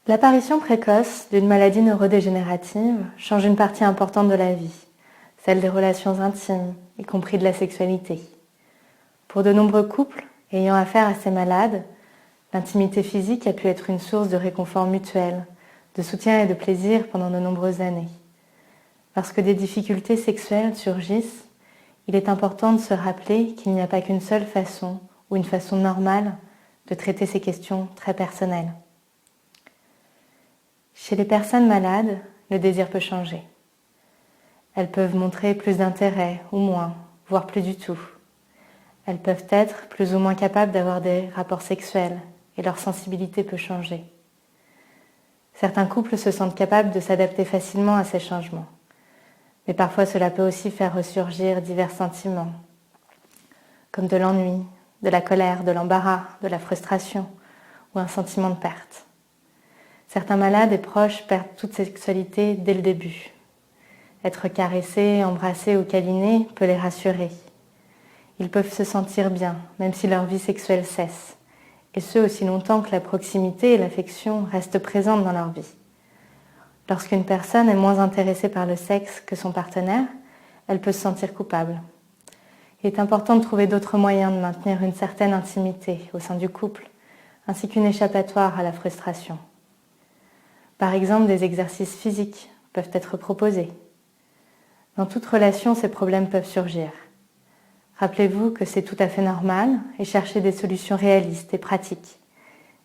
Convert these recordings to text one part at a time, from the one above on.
L'apparition précoce d'une maladie neurodégénérative change une partie importante de la vie, celle des relations intimes, y compris de la sexualité. Pour de nombreux couples ayant affaire à ces malades, l'intimité physique a pu être une source de réconfort mutuel, de soutien et de plaisir pendant de nombreuses années. Lorsque des difficultés sexuelles surgissent, il est important de se rappeler qu'il n'y a pas qu'une seule façon ou une façon normale de traiter ces questions très personnelles. Chez les personnes malades, le désir peut changer. Elles peuvent montrer plus d'intérêt ou moins, voire plus du tout. Elles peuvent être plus ou moins capables d'avoir des rapports sexuels et leur sensibilité peut changer. Certains couples se sentent capables de s'adapter facilement à ces changements. Mais parfois cela peut aussi faire ressurgir divers sentiments, comme de l'ennui, de la colère, de l'embarras, de la frustration ou un sentiment de perte. Certains malades et proches perdent toute sexualité dès le début. Être caressé, embrassé ou câliné peut les rassurer. Ils peuvent se sentir bien, même si leur vie sexuelle cesse, et ce aussi longtemps que la proximité et l'affection restent présentes dans leur vie. Lorsqu'une personne est moins intéressée par le sexe que son partenaire, elle peut se sentir coupable. Il est important de trouver d'autres moyens de maintenir une certaine intimité au sein du couple, ainsi qu'une échappatoire à la frustration. Par exemple, des exercices physiques peuvent être proposés. Dans toute relation, ces problèmes peuvent surgir. Rappelez-vous que c'est tout à fait normal et cherchez des solutions réalistes et pratiques.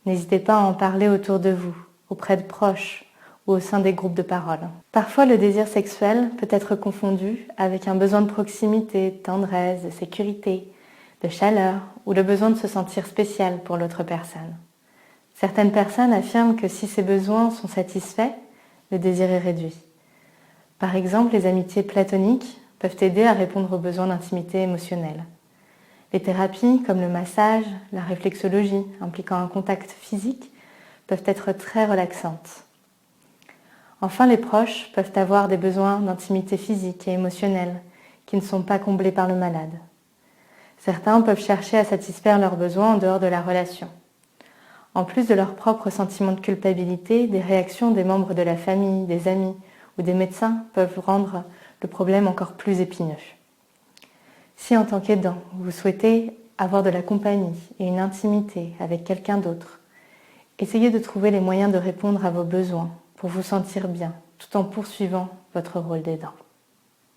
N'hésitez pas à en parler autour de vous, auprès de proches ou au sein des groupes de parole. Parfois, le désir sexuel peut être confondu avec un besoin de proximité, de tendresse, de sécurité, de chaleur ou le besoin de se sentir spécial pour l'autre personne. Certaines personnes affirment que si ces besoins sont satisfaits, le désir est réduit. Par exemple, les amitiés platoniques peuvent aider à répondre aux besoins d'intimité émotionnelle. Les thérapies comme le massage, la réflexologie impliquant un contact physique peuvent être très relaxantes. Enfin, les proches peuvent avoir des besoins d'intimité physique et émotionnelle qui ne sont pas comblés par le malade. Certains peuvent chercher à satisfaire leurs besoins en dehors de la relation. En plus de leur propre sentiment de culpabilité, des réactions des membres de la famille, des amis ou des médecins peuvent rendre le problème encore plus épineux. Si en tant qu'aidant, vous souhaitez avoir de la compagnie et une intimité avec quelqu'un d'autre, essayez de trouver les moyens de répondre à vos besoins pour vous sentir bien, tout en poursuivant votre rôle d'aidant.